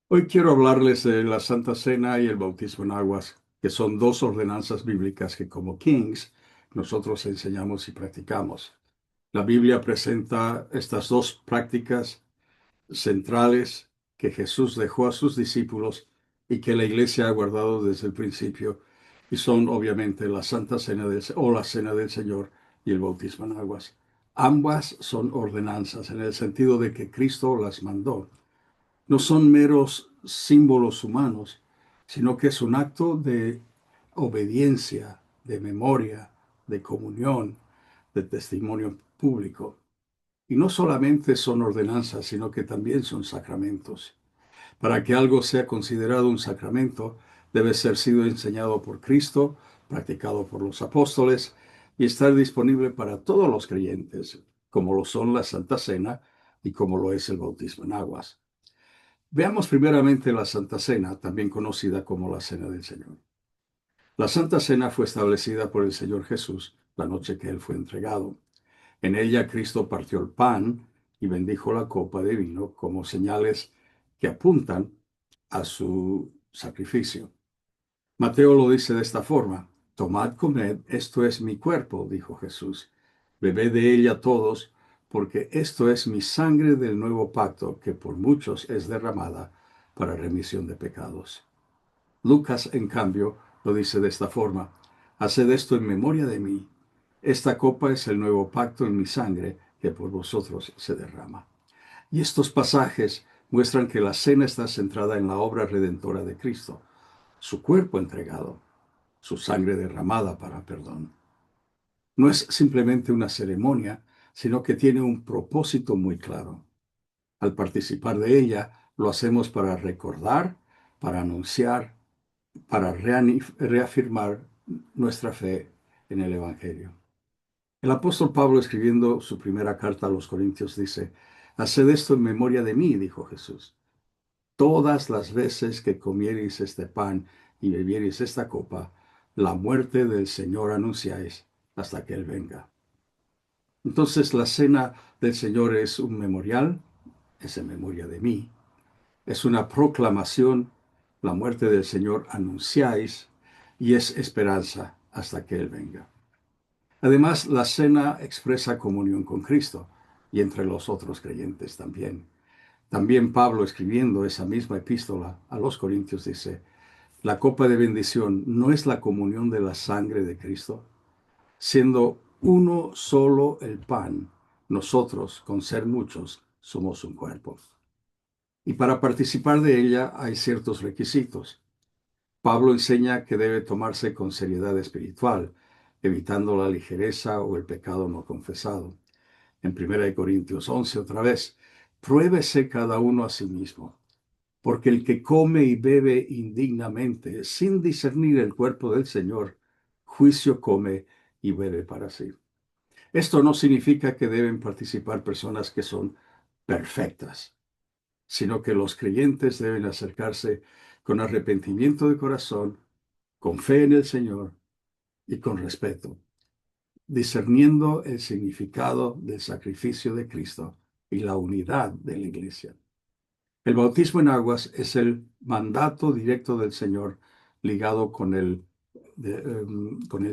Hoy quiero hablarles de la Santa Cena y el bautismo en aguas, que son dos ordenanzas bíblicas que como Kings nosotros enseñamos y practicamos. La Biblia presenta estas dos prácticas centrales que Jesús dejó a sus discípulos y que la Iglesia ha guardado desde el principio, y son obviamente la Santa Cena o la Cena del Señor y el bautismo en aguas. Ambas son ordenanzas en el sentido de que Cristo las mandó. No son meros símbolos humanos, sino que es un acto de obediencia, de memoria, de comunión, de testimonio público. Y no solamente son ordenanzas, sino que también son sacramentos. Para que algo sea considerado un sacramento, debe ser sido enseñado por Cristo, practicado por los apóstoles y estar disponible para todos los creyentes, como lo son la Santa Cena y como lo es el bautismo en aguas. Veamos primeramente la Santa Cena, también conocida como la Cena del Señor. La Santa Cena fue establecida por el Señor Jesús la noche que Él fue entregado. En ella Cristo partió el pan y bendijo la copa de vino como señales que apuntan a su sacrificio. Mateo lo dice de esta forma: Tomad, comed, esto es mi cuerpo, dijo Jesús. Bebed de ella todos, porque esto es mi sangre del nuevo pacto, que por muchos es derramada para remisión de pecados. Lucas, en cambio, lo dice de esta forma: Haced esto en memoria de mí. Esta copa es el nuevo pacto en mi sangre, que por vosotros se derrama. Y estos pasajes muestran que la cena está centrada en la obra redentora de Cristo, su cuerpo entregado, su sangre derramada para perdón. No es simplemente una ceremonia, sino que tiene un propósito muy claro. Al participar de ella, lo hacemos para recordar, para anunciar, para reafirmar nuestra fe en el Evangelio. El apóstol Pablo, escribiendo su primera carta a los Corintios, dice: Haced esto en memoria de mí, dijo Jesús. Todas las veces que comiereis este pan y bebiereis esta copa, la muerte del Señor anunciáis hasta que Él venga. Entonces la cena del Señor es un memorial, es en memoria de mí, es una proclamación, la muerte del Señor anunciáis, y es esperanza hasta que Él venga. Además, la cena expresa comunión con Cristo y entre los otros creyentes también. También Pablo, escribiendo esa misma epístola a los Corintios, dice: La copa de bendición no es la comunión de la sangre de Cristo, siendo uno solo el pan, nosotros, con ser muchos, somos un cuerpo. Y para participar de ella hay ciertos requisitos. Pablo enseña que debe tomarse con seriedad espiritual, evitando la ligereza o el pecado no confesado. En 1 Corintios 11, otra vez: Pruébese cada uno a sí mismo, porque el que come y bebe indignamente, sin discernir el cuerpo del Señor, juicio come y bebe para sí. Esto no significa que deben participar personas que son perfectas, sino que los creyentes deben acercarse con arrepentimiento de corazón, con fe en el Señor y con respeto, discerniendo el significado del sacrificio de Cristo y la unidad de la Iglesia. El bautismo en aguas es el mandato directo del Señor ligado con el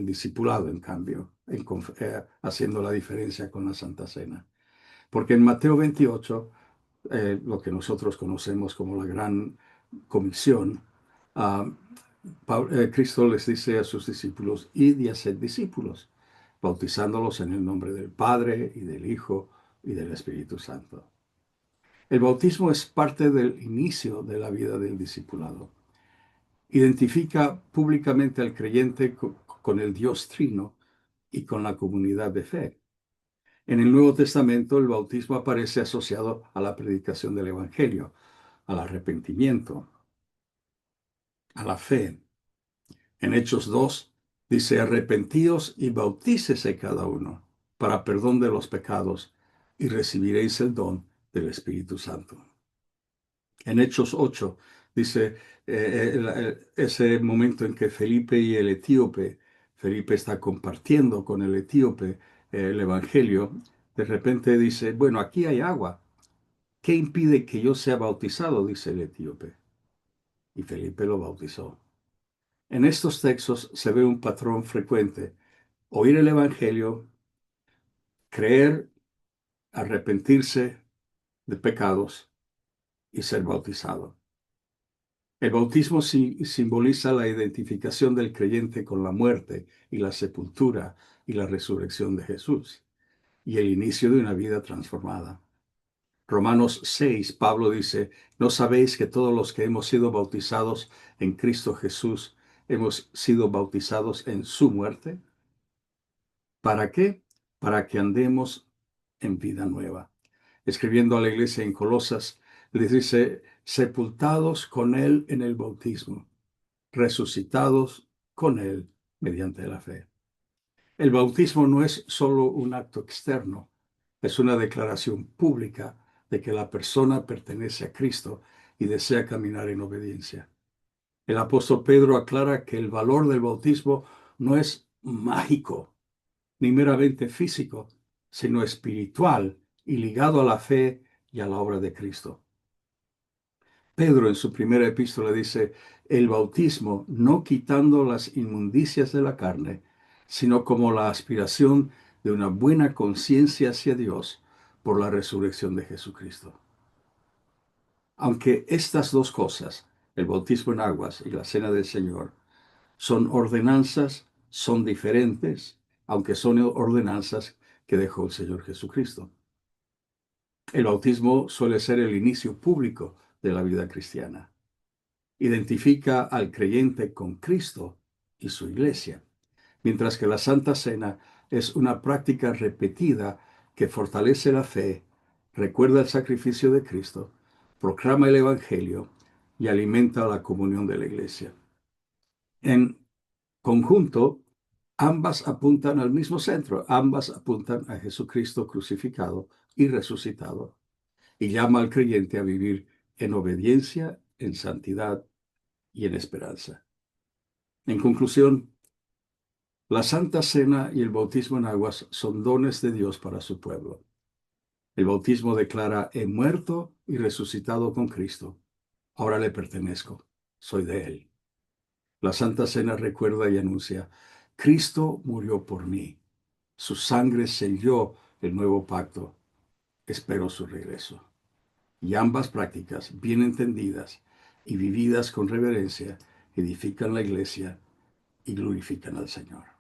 discipulado, en cambio, haciendo la diferencia con la Santa Cena. Porque en Mateo 28, lo que nosotros conocemos como la Gran Comisión, ah, Cristo les dice a sus discípulos: id y haced discípulos, bautizándolos en el nombre del Padre y del Hijo y del Espíritu Santo. El bautismo es parte del inicio de la vida del discipulado. Identifica públicamente al creyente con el Dios Trino y con la comunidad de fe. En el Nuevo Testamento, el bautismo aparece asociado a la predicación del Evangelio, al arrepentimiento, a la fe. En Hechos 2 dice: arrepentíos y bautícese cada uno para perdón de los pecados, y recibiréis el don del Espíritu Santo. En Hechos 8 dice, ese momento en que Felipe y el etíope, Felipe está compartiendo con el etíope el Evangelio, de repente dice: bueno, aquí hay agua. ¿Qué impide que yo sea bautizado?, dice el etíope. y Felipe lo bautizó. En estos textos se ve un patrón frecuente: oír el Evangelio, creer, arrepentirse de pecados y ser bautizado. El bautismo simboliza la identificación del creyente con la muerte y la sepultura y la resurrección de Jesús y el inicio de una vida transformada. Romanos 6, Pablo dice: ¿no sabéis que todos los que hemos sido bautizados en Cristo Jesús hemos sido bautizados en su muerte? ¿Para qué? Para que andemos en vida nueva. Escribiendo a la iglesia en Colosas, les dice: sepultados con él en el bautismo, resucitados con él mediante la fe. El bautismo no es solo un acto externo, es una declaración pública de que la persona pertenece a Cristo y desea caminar en obediencia. El apóstol Pedro aclara que el valor del bautismo no es mágico ni meramente físico, sino espiritual y ligado a la fe y a la obra de Cristo. Pedro en su primera epístola dice: el bautismo no quitando las inmundicias de la carne, sino como la aspiración de una buena conciencia hacia Dios por la resurrección de Jesucristo. Aunque estas dos cosas, el bautismo en aguas y la cena del Señor, son ordenanzas, son diferentes, aunque son ordenanzas que dejó el Señor Jesucristo. El bautismo suele ser el inicio público de la vida cristiana. Identifica al creyente con Cristo y su iglesia, mientras que la Santa Cena es una práctica repetida que fortalece la fe, recuerda el sacrificio de Cristo, proclama el Evangelio y alimenta la comunión de la iglesia. En conjunto, ambas apuntan al mismo centro, ambas apuntan a Jesucristo crucificado y resucitado, y llama al creyente a vivir en obediencia, en santidad y en esperanza. En conclusión, la Santa Cena y el bautismo en aguas son dones de Dios para su pueblo. El bautismo declara: he muerto y resucitado con Cristo. Ahora le pertenezco, soy de Él. La Santa Cena recuerda y anuncia: Cristo murió por mí. Su sangre selló el nuevo pacto. Espero su regreso. Y ambas prácticas, bien entendidas y vividas con reverencia, edifican la iglesia y glorifican al Señor.